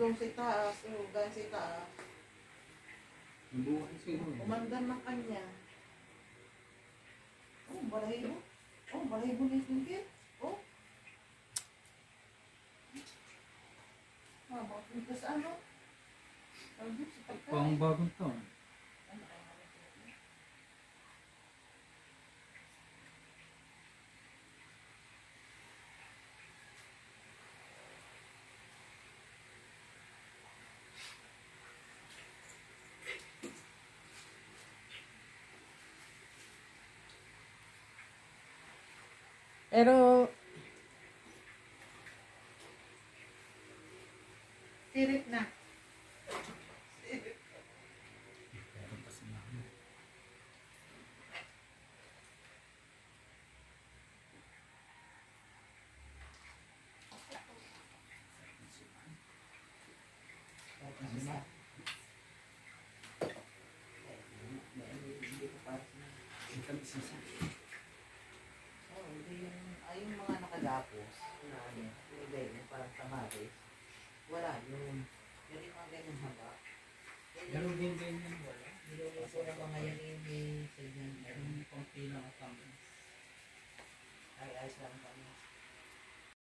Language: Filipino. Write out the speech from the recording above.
doon sa taas, doon sa taas. Nabuhay sino. Umandan ng kanya. Oh, balahibo. Oh, balahibo na yung tingkit. Oh. Bakit nito sa ano? Pang bagong taon. Pero sirit na. Meron pa si mama. Yung mga nakagapos na ano, yung ganyan, parang tamares. Wala yun. Yan yung mga ganyan haba. Meron din ganyan wala. Niluluto ng mga yan yung may ganyan. Meron konti lang at tamis. Ay, ayos lang pa.